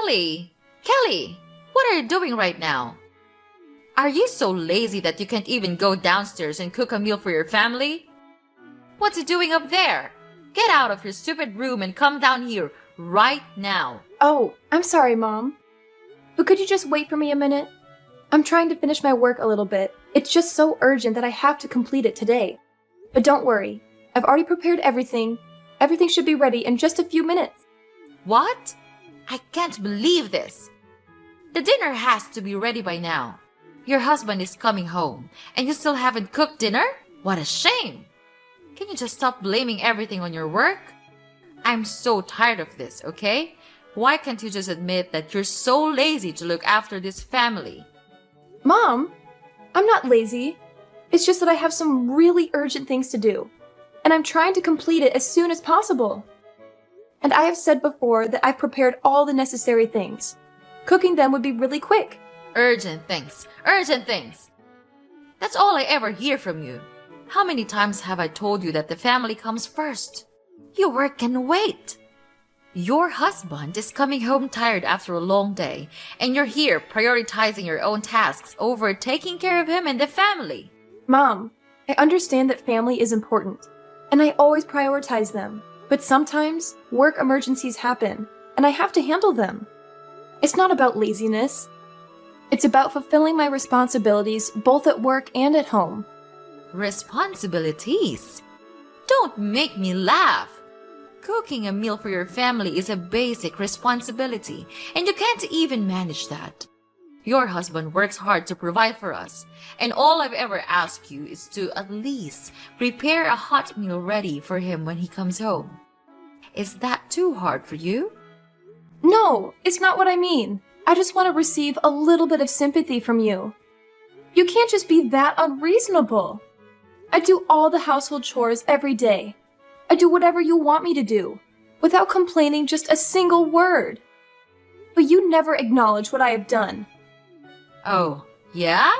Kelly! Kelly! What are you doing right now? Are you so lazy that you can't even go downstairs and cook a meal for your family? What's he doing up there? Get out of your stupid room and come down here right now. Oh, I'm sorry, Mom. But could you just wait for me a minute? I'm trying to finish my work a little bit. It's just so urgent that I have to complete it today. But don't worry. I've already prepared everything. Everything should be ready in just a few minutes. What? I can't believe this. The dinner has to be ready by now. Your husband is coming home, and you still haven't cooked dinner? What a shame! Can you just stop blaming everything on your work? I'm so tired of this, okay? Why can't you just admit that you're so lazy to look after this family? Mom, I'm not lazy. It's just that I have some really urgent things to do, and I'm trying to complete it as soon as possible. And I have said before that I've prepared all the necessary things. Cooking them would be really quick. Urgent things. Urgent things. That's all I ever hear from you. How many times have I told you that the family comes first? Your work can wait. Your husband is coming home tired after a long day, and you're here prioritizing your own tasks over taking care of him and the family. Mom, I understand that family is important, and I always prioritize them. But sometimes work emergencies happen, and I have to handle them. It's not about laziness. It's about fulfilling my responsibilities both at work and at home. Responsibilities? Don't make me laugh. Cooking a meal for your family is a basic responsibility, and you can't even manage that. Your husband works hard to provide for us, and all I've ever asked you is to at least prepare a hot meal ready for him when he comes home. Is that too hard for you? No, it's not what I mean. I just want to receive a little bit of sympathy from you. You can't just be that unreasonable. I do all the household chores every day. I do whatever you want me to do, without complaining just a single word. But you never acknowledge what I have done. Oh, yeah?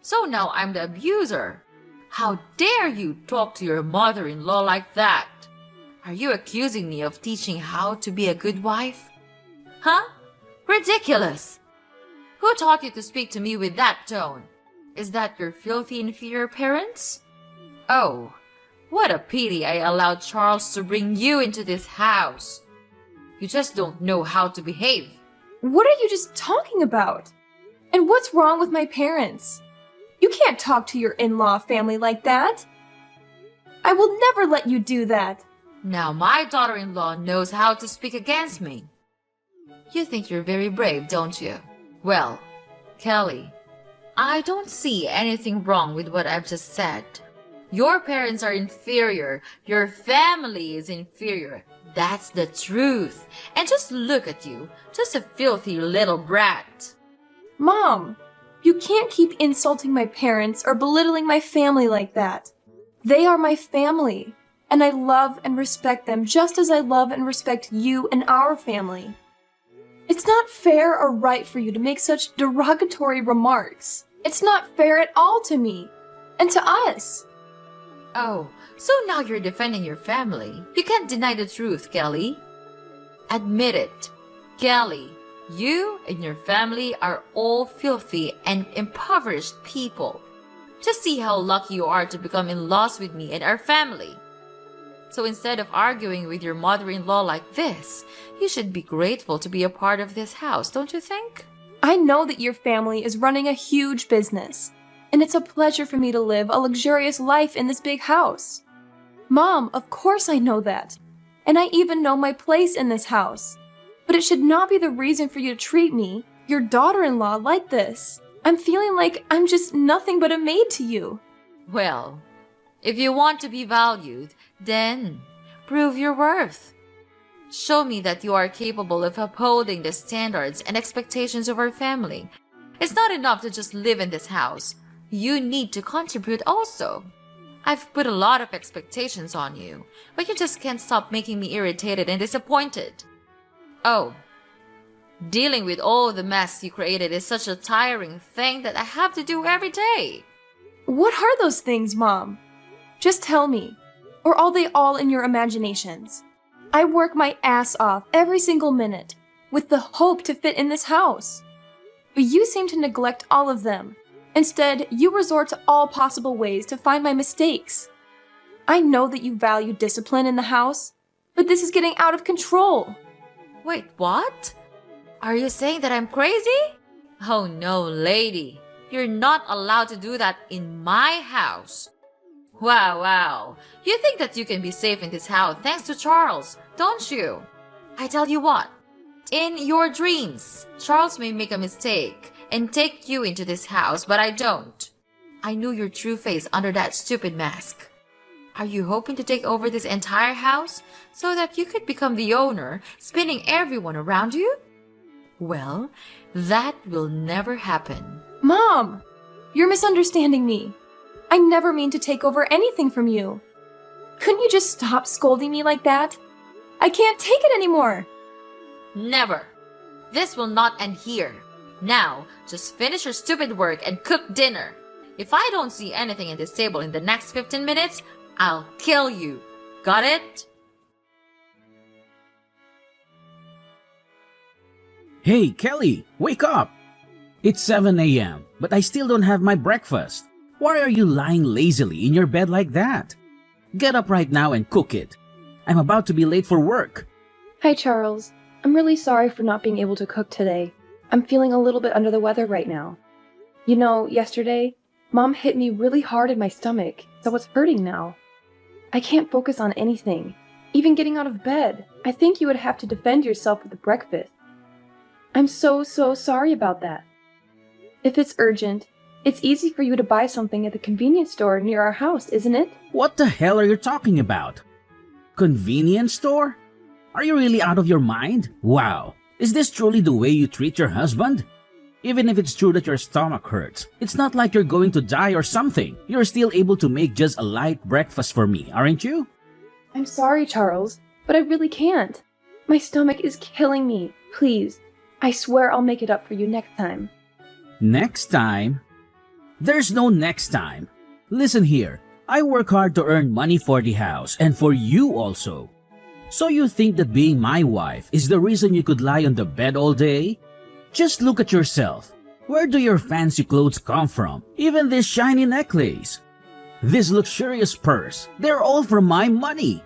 So now I'm the abuser. How dare you talk to your mother-in-law like that? Are you accusing me of teaching how to be a good wife? Huh? Ridiculous! Who taught you to speak to me with that tone? Is that your filthy inferior parents? Oh, what a pity I allowed Charles to bring you into this house. You just don't know how to behave. What are you just talking about? And what's wrong with my parents? You can't talk to your in-law family like that. I will never let you do that. Now my daughter-in-law knows how to speak against me. You think you're very brave, don't you? Well, Kelly, I don't see anything wrong with what I've just said. Your parents are inferior. Your family is inferior. That's the truth. And just look at you, just a filthy little brat. Mom, you can't keep insulting my parents or belittling my family like that. They are my family, and I love and respect them just as I love and respect you and our family. It's not fair or right for you to make such derogatory remarks. It's not fair at all to me, and to us. Oh, so now you're defending your family. You can't deny the truth, Kelly. Admit it. Kelly, you and your family are all filthy and impoverished people. Just see how lucky you are to become in-laws with me and our family. So instead of arguing with your mother-in-law like this, you should be grateful to be a part of this house, don't you think? I know that your family is running a huge business, and it's a pleasure for me to live a luxurious life in this big house. Mom, of course I know that, and I even know my place in this house. But it should not be the reason for you to treat me, your daughter-in-law, like this. I'm feeling like I'm just nothing but a maid to you. Well, if you want to be valued, then prove your worth. Show me that you are capable of upholding the standards and expectations of our family. It's not enough to just live in this house. You need to contribute also. I've put a lot of expectations on you, but you just can't stop making me irritated and disappointed. Oh, dealing with all the mess you created is such a tiring thing that I have to do every day. What are those things, Mom? Just tell me. Or are they all in your imaginations? I work my ass off every single minute, with the hope to fit in this house. But you seem to neglect all of them. Instead, you resort to all possible ways to find my mistakes. I know that you value discipline in the house, but this is getting out of control. Wait, what? Are you saying that I'm crazy? Oh no, lady. You're not allowed to do that in my house. Wow. You think that you can be safe in this house thanks to Charles, don't you? I tell you what, in your dreams, Charles may make a mistake and take you into this house, but I don't. I knew your true face under that stupid mask. Are you hoping to take over this entire house so that you could become the owner, spinning everyone around you? Well, that will never happen. Mom, you're misunderstanding me. I never mean to take over anything from you. Couldn't you just stop scolding me like that? I can't take it anymore. Never. This will not end here. Now, just finish your stupid work and cook dinner. If I don't see anything in this table in the next 15 minutes, I'll kill you. Got it? Hey, Kelly, wake up! It's 7 a.m., but I still don't have my breakfast. Why are you lying lazily in your bed like that? Get up right now and cook it. I'm about to be late for work. Hi, Charles. I'm really sorry for not being able to cook today. I'm feeling a little bit under the weather right now. You know, yesterday, Mom hit me really hard in my stomach, so it's hurting now. I can't focus on anything, even getting out of bed. I think you would have to defend yourself with the breakfast. I'm so sorry about that. If it's urgent, it's easy for you to buy something at the convenience store near our house, isn't it? What the hell are you talking about? Convenience store? Are you really out of your mind? Wow, is this truly the way you treat your husband? Even if it's true that your stomach hurts, it's not like you're going to die or something. You're still able to make just a light breakfast for me, aren't you? I'm sorry, Charles, but I really can't. My stomach is killing me. Please, I swear I'll make it up for you next time. Next time? There's no next time. Listen here, I work hard to earn money for the house and for you also. So you think that being my wife is the reason you could lie on the bed all day? Just look at yourself. Where do your fancy clothes come from? Even this shiny necklace. This luxurious purse. They're all from my money.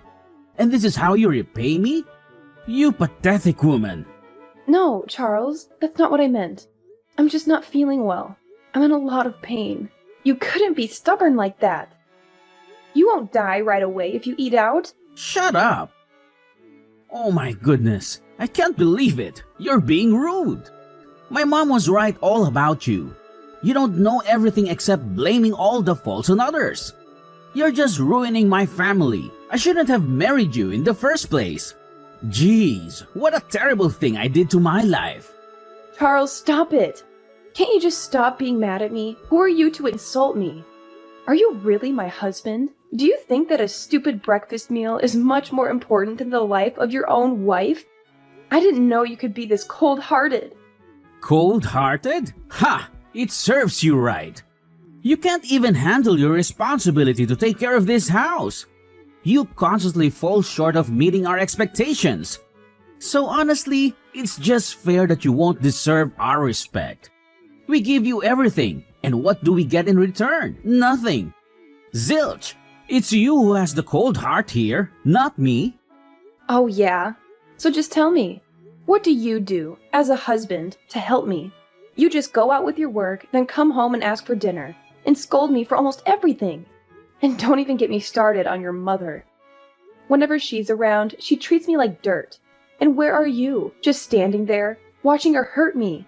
And this is how you repay me? You pathetic woman. No, Charles, that's not what I meant. I'm just not feeling well. I'm in a lot of pain. You couldn't be stubborn like that. You won't die right away if you eat out. Shut up. Oh my goodness. I can't believe it. You're being rude. My mom was right all about you. You don't know everything except blaming all the faults on others. You're just ruining my family. I shouldn't have married you in the first place. Jeez, what a terrible thing I did to my life. Charles, stop it. Can't you just stop being mad at me? Who are you to insult me? Are you really my husband? Do you think that a stupid breakfast meal is much more important than the life of your own wife? I didn't know you could be this cold-hearted. Cold-hearted? Ha! It serves you right. You can't even handle your responsibility to take care of this house. You constantly fall short of meeting our expectations. So honestly, it's just fair that you won't deserve our respect. We give you everything, and what do we get in return? Nothing. Zilch! It's you who has the cold heart here, not me. Oh yeah? So just tell me, what do you do, as a husband, to help me? You just go out with your work, then come home and ask for dinner, and scold me for almost everything. And don't even get me started on your mother. Whenever she's around, she treats me like dirt. And where are you? Just standing there, watching her hurt me.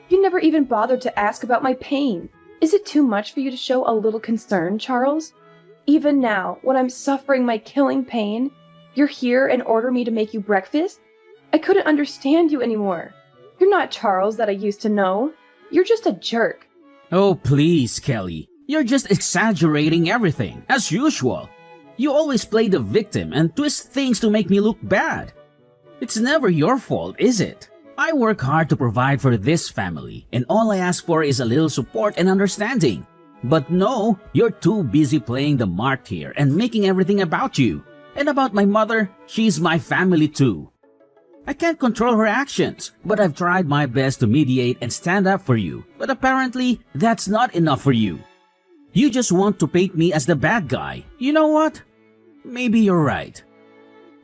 You never even bothered to ask about my pain. Is it too much for you to show a little concern, Charles? Even now, when I'm suffering my killing pain, you're here and order me to make you breakfast? I couldn't understand you anymore. You're not Charles that I used to know. You're just a jerk. Oh, please, Kelly. You're just exaggerating everything, as usual. You always play the victim and twist things to make me look bad. It's never your fault, is it? I work hard to provide for this family, and all I ask for is a little support and understanding. But no, you're too busy playing the mart here and making everything about you. And about my mother, she's my family too. I can't control her actions, but I've tried my best to mediate and stand up for you. But apparently, that's not enough for you. You just want to paint me as the bad guy. You know what? Maybe you're right.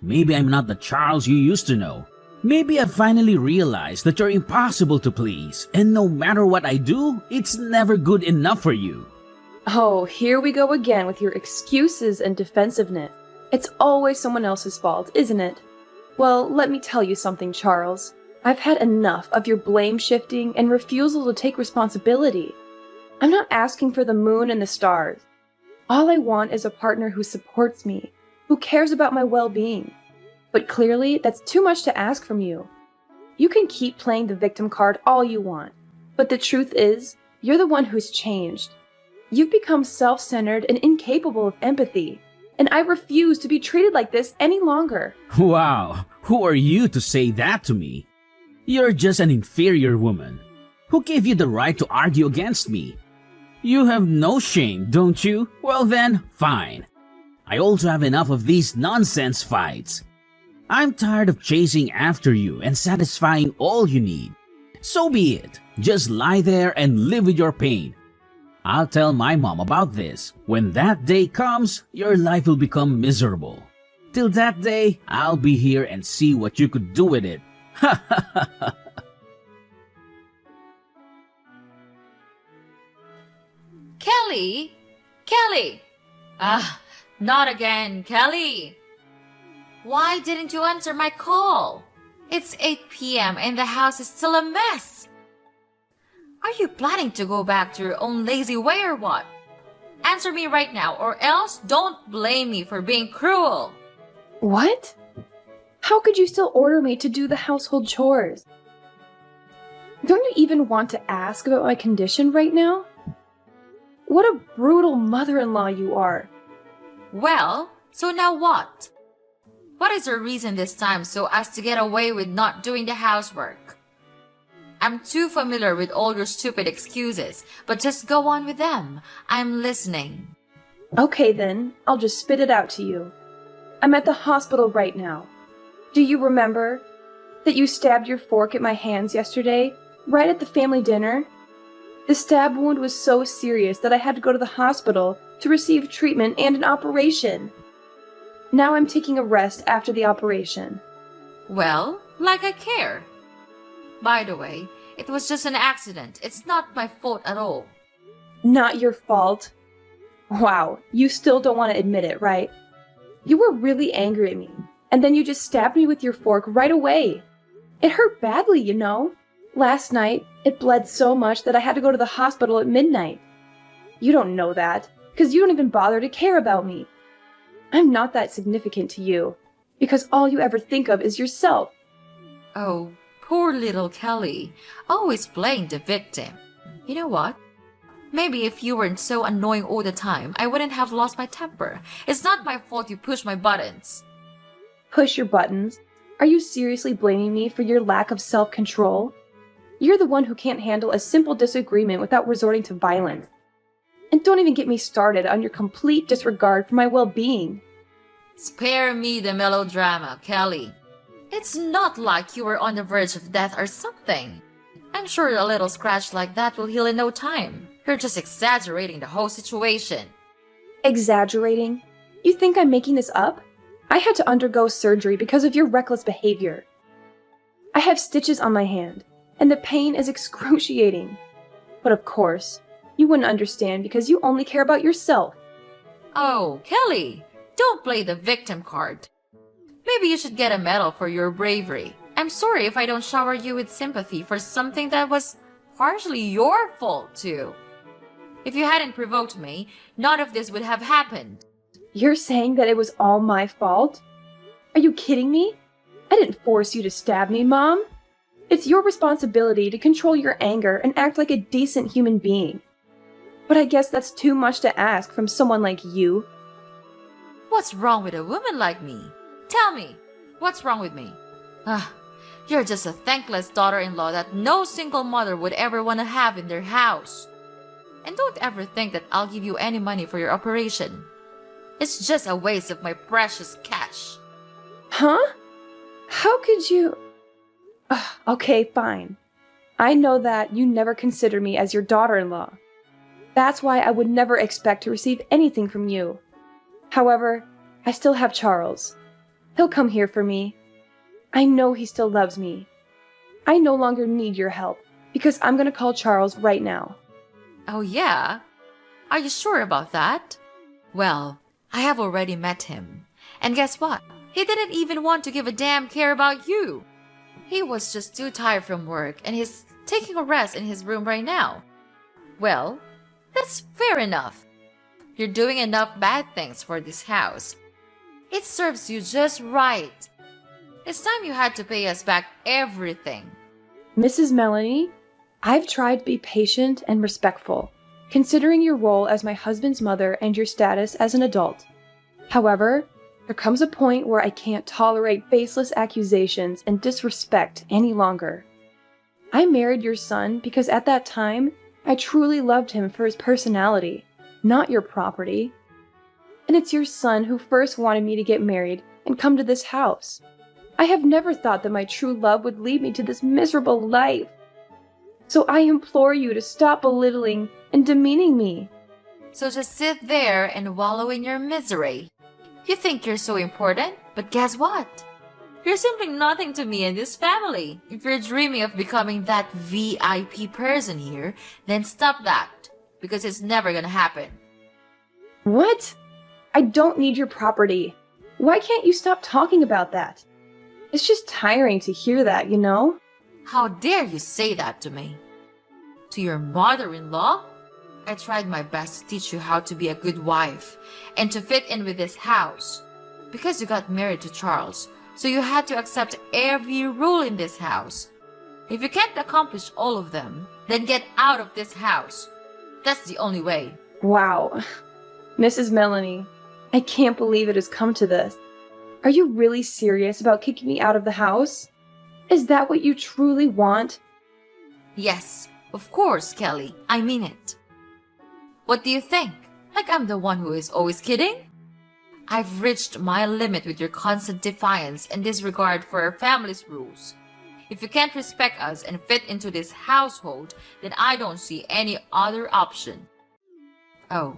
Maybe I'm not the Charles you used to know. Maybe I've finally realized that you're impossible to please, and no matter what I do, it's never good enough for you. Oh, here we go again with your excuses and defensiveness. It's always someone else's fault, isn't it? Well, let me tell you something, Charles. I've had enough of your blame shifting and refusal to take responsibility. I'm not asking for the moon and the stars. All I want is a partner who supports me, who cares about my well-being. But clearly, that's too much to ask from you. You can keep playing the victim card all you want, but the truth is, you're the one who's changed. You've become self-centered and incapable of empathy, and I refuse to be treated like this any longer. Wow, who are you to say that to me? You're just an inferior woman. Who gave you the right to argue against me? You have no shame, don't you? Well then, fine. I also have enough of these nonsense fights. I'm tired of chasing after you and satisfying all you need. So be it. Just lie there and live with your pain. I'll tell my mom about this. When that day comes, your life will become miserable. Till that day, I'll be here and see what you could do with it. Ha ha ha ha. Kelly? Kelly! Not again, Kelly! Why didn't you answer my call? It's 8 p.m. and the house is still a mess. Are you planning to go back to your own lazy way or what? Answer me right now, or else don't blame me for being cruel. What? How could you still order me to do the household chores? Don't you even want to ask about my condition right now? What a brutal mother-in-law you are. Well, so now what? What is your reason this time so as to get away with not doing the housework? I'm too familiar with all your stupid excuses, but just go on with them. I'm listening. Okay then, I'll just spit it out to you. I'm at the hospital right now. Do you remember that you stabbed your fork at my hands yesterday, right at the family dinner? The stab wound was so serious that I had to go to the hospital to receive treatment and an operation. Now I'm taking a rest after the operation. Well, like I care. By the way, it was just an accident. It's not my fault at all. Not your fault. Wow, you still don't want to admit it, right? You were really angry at me, and then you just stabbed me with your fork right away. It hurt badly, you know. Last night, it bled so much that I had to go to the hospital at midnight. You don't know that, because you don't even bother to care about me. I'm not that significant to you, because all you ever think of is yourself. Oh, poor little Kelly, always playing the victim. You know what? Maybe if you weren't so annoying all the time, I wouldn't have lost my temper. It's not my fault you push my buttons. Push your buttons? Are you seriously blaming me for your lack of self-control? You're the one who can't handle a simple disagreement without resorting to violence. And don't even get me started on your complete disregard for my well-being. Spare me the melodrama, Kelly. It's not like you were on the verge of death or something. I'm sure a little scratch like that will heal in no time. You're just exaggerating the whole situation. Exaggerating? You think I'm making this up? I had to undergo surgery because of your reckless behavior. I have stitches on my hand, and the pain is excruciating. But of course, you wouldn't understand because you only care about yourself. Oh, Kelly, don't play the victim card. Maybe you should get a medal for your bravery. I'm sorry if I don't shower you with sympathy for something that was partially your fault too. If you hadn't provoked me, none of this would have happened. You're saying that it was all my fault? Are you kidding me? I didn't force you to stab me, Mom. It's your responsibility to control your anger and act like a decent human being. But I guess that's too much to ask from someone like you. What's wrong with a woman like me? Tell me, what's wrong with me? You're just a thankless daughter-in-law that no single mother would ever want to have in their house. And don't ever think that I'll give you any money for your operation. It's just a waste of my precious cash. Huh? How could you... Ugh, okay, fine. I know that you never consider me as your daughter-in-law. That's why I would never expect to receive anything from you. However, I still have Charles. He'll come here for me. I know he still loves me. I no longer need your help because I'm gonna call Charles right now. Oh, yeah? Are you sure about that? Well, I have already met him. And guess what? He didn't even want to give a damn care about you. He was just too tired from work and he's taking a rest in his room right now. Well, that's fair enough. You're doing enough bad things for this house. It serves you just right. It's time you had to pay us back everything. Mrs. Melanie, I've tried to be patient and respectful, considering your role as my husband's mother and your status as an adult. However, there comes a point where I can't tolerate baseless accusations and disrespect any longer. I married your son because at that time, I truly loved him for his personality, not your property. And it's your son who first wanted me to get married and come to this house. I have never thought that my true love would lead me to this miserable life. So I implore you to stop belittling and demeaning me. So just sit there and wallow in your misery. You think you're so important, but guess what? You're simply nothing to me and this family. If you're dreaming of becoming that VIP person here, then stop that, because it's never gonna happen. What? I don't need your property. Why can't you stop talking about that? It's just tiring to hear that, you know? How dare you say that to me? To your mother-in-law? I tried my best to teach you how to be a good wife and to fit in with this house. Because you got married to Charles, so you had to accept every rule in this house. If you can't accomplish all of them, then get out of this house. That's the only way. Wow. Mrs. Melanie, I can't believe it has come to this. Are you really serious about kicking me out of the house? Is that what you truly want? Yes, of course, Kelly. I mean it. What do you think? Like I'm the one who is always kidding? I've reached my limit with your constant defiance and disregard for our family's rules. If you can't respect us and fit into this household, then I don't see any other option. Oh,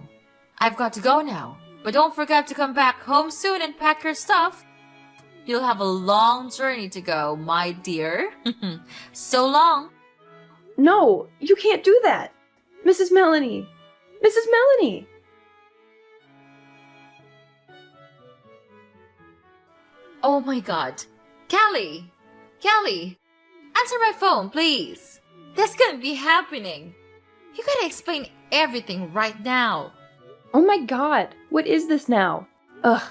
I've got to go now. But don't forget to come back home soon and pack your stuff. You'll have a long journey to go, my dear. So long. No, you can't do that. Mrs. Melanie. Mrs. Melanie. Oh my god. Kelly! Kelly! Answer my phone, please. This can't be happening. You gotta explain everything right now. Oh my god, what is this now? Ugh,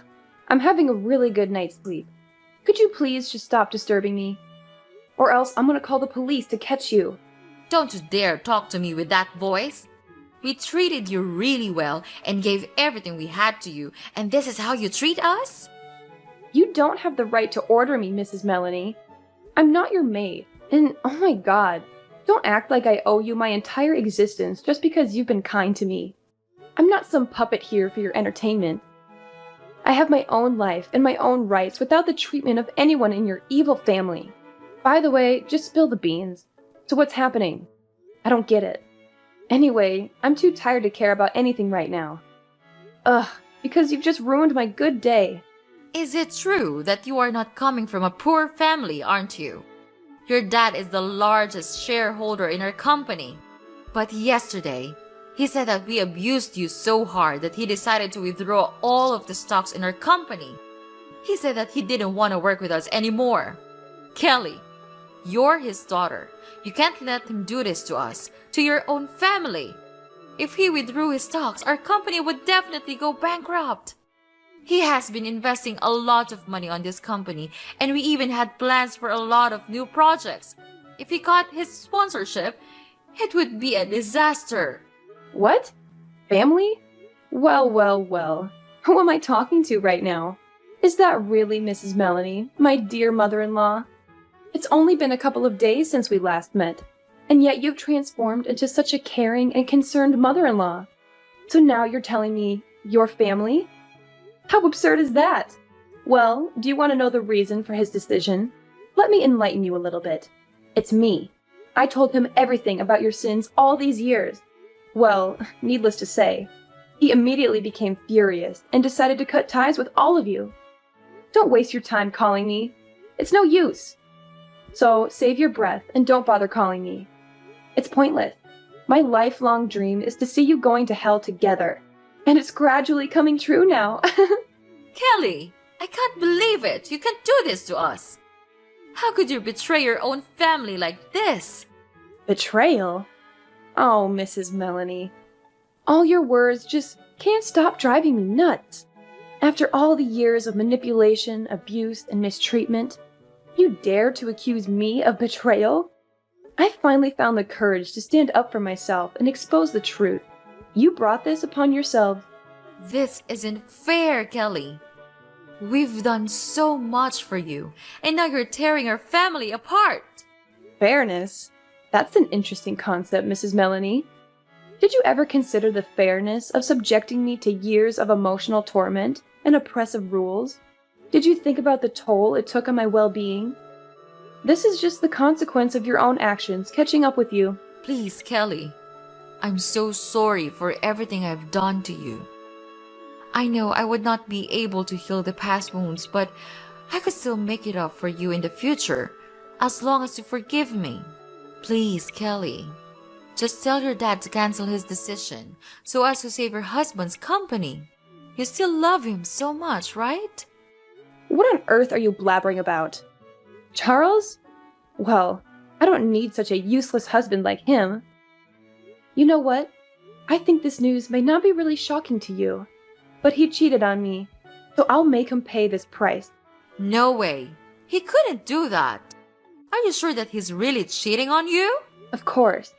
I'm having a really good night's sleep. Could you please just stop disturbing me? Or else I'm gonna call the police to catch you. Don't you dare talk to me with that voice. We treated you really well and gave everything we had to you, and this is how you treat us? You don't have the right to order me, Mrs. Melanie. I'm not your maid. And oh my god, don't act like I owe you my entire existence just because you've been kind to me. I'm not some puppet here for your entertainment. I have my own life and my own rights without the treatment of anyone in your evil family. By the way, just spill the beans. So what's happening? I don't get it. Anyway, I'm too tired to care about anything right now. Ugh, because you've just ruined my good day. Is it true that you are not coming from a poor family, aren't you? Your dad is the largest shareholder in our company. But yesterday, he said that we abused you so hard that he decided to withdraw all of the stocks in our company. He said that he didn't want to work with us anymore. Kelly, you're his daughter. You can't let him do this to us, to your own family. If he withdrew his stocks, our company would definitely go bankrupt. He has been investing a lot of money on this company, and we even had plans for a lot of new projects. If he got his sponsorship, it would be a disaster. What? Family? Well, well, well. Who am I talking to right now? Is that really Mrs. Melanie, my dear mother-in-law? It's only been a couple of days since we last met, and yet you've transformed into such a caring and concerned mother-in-law. So now you're telling me your family? How absurd is that? Well, do you want to know the reason for his decision? Let me enlighten you a little bit. It's me. I told him everything about your sins all these years. Well, needless to say, he immediately became furious and decided to cut ties with all of you. Don't waste your time calling me. It's no use. So save your breath and don't bother calling me. It's pointless. My lifelong dream is to see you going to hell together. And it's gradually coming true now. Kelly, I can't believe it. You can't do this to us. How could you betray your own family like this? Betrayal? Oh, Mrs. Melanie. All your words just can't stop driving me nuts. After all the years of manipulation, abuse, and mistreatment, you dare to accuse me of betrayal? I finally found the courage to stand up for myself and expose the truth. You brought this upon yourselves. This isn't fair, Kelly. We've done so much for you, and now you're tearing our family apart. Fairness? That's an interesting concept, Mrs. Melanie. Did you ever consider the fairness of subjecting me to years of emotional torment and oppressive rules? Did you think about the toll it took on my well-being? This is just the consequence of your own actions catching up with you. Please, Kelly. I'm so sorry for everything I've done to you. I know I would not be able to heal the past wounds, but I could still make it up for you in the future, as long as you forgive me. Please, Kelly. Just tell your dad to cancel his decision so as to save your husband's company. You still love him so much, right? What on earth are you blabbering about? Charles? Well, I don't need such a useless husband like him. You know what? I think this news may not be really shocking to you, but he cheated on me, so I'll make him pay this price. No way. He couldn't do that. Are you sure that he's really cheating on you? Of course.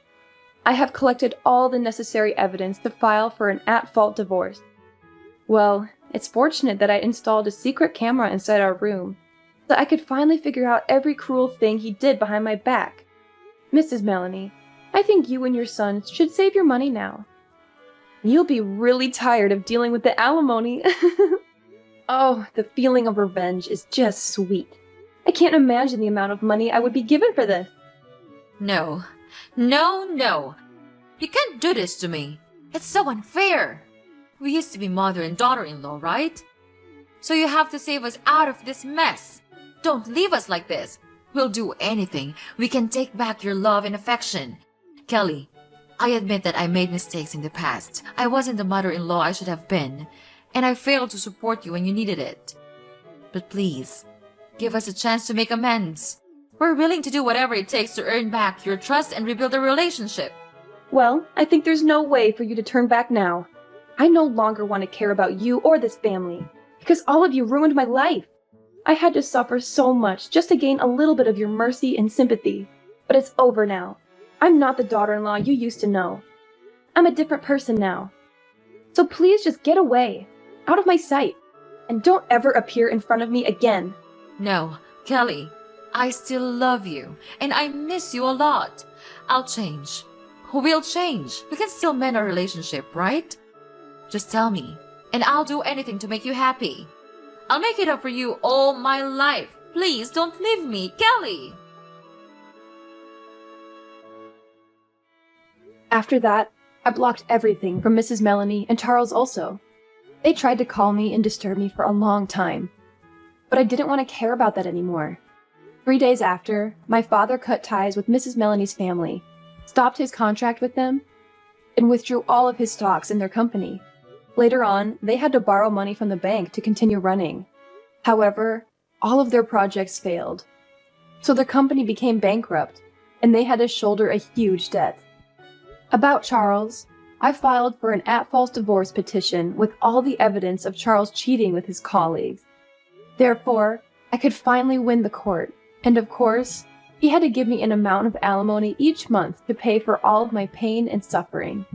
I have collected all the necessary evidence to file for an at-fault divorce. Well, it's fortunate that I installed a secret camera inside our room, so I could finally figure out every cruel thing he did behind my back. Mrs. Melanie, I think you and your son should save your money now. You'll be really tired of dealing with the alimony. Oh, the feeling of revenge is just sweet. I can't imagine the amount of money I would be given for this. No. No, no. You can't do this to me. It's so unfair. We used to be mother and daughter-in-law, right? So you have to save us out of this mess. Don't leave us like this. We'll do anything. We can take back your love and affection. Kelly, I admit that I made mistakes in the past. I wasn't the mother-in-law I should have been, and I failed to support you when you needed it. But please, give us a chance to make amends. We're willing to do whatever it takes to earn back your trust and rebuild the relationship. Well, I think there's no way for you to turn back now. I no longer want to care about you or this family, because all of you ruined my life. I had to suffer so much just to gain a little bit of your mercy and sympathy. But it's over now. I'm not the daughter-in-law you used to know. I'm a different person now. So please just get away, out of my sight, and don't ever appear in front of me again. No, Kelly, I still love you, and I miss you a lot. I'll change. We'll change. We can still mend our relationship, right? Just tell me, and I'll do anything to make you happy. I'll make it up for you all my life. Please don't leave me, Kelly. After that, I blocked everything from Mrs. Melanie and Charles also. They tried to call me and disturb me for a long time, but I didn't want to care about that anymore. 3 days after, my father cut ties with Mrs. Melanie's family, stopped his contract with them, and withdrew all of his stocks in their company. Later on, they had to borrow money from the bank to continue running. However, all of their projects failed. So their company became bankrupt, and they had to shoulder a huge debt. About Charles, I filed for an at-fault divorce petition with all the evidence of Charles cheating with his colleagues. Therefore, I could finally win the court, and of course, he had to give me an amount of alimony each month to pay for all of my pain and suffering.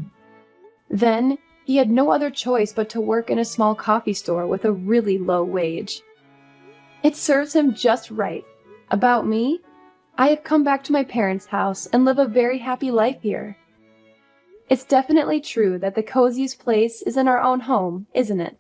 Then, he had no other choice but to work in a small coffee store with a really low wage. It serves him just right. About me, I have come back to my parents' house and live a very happy life here. It's definitely true that the coziest place is in our own home, isn't it?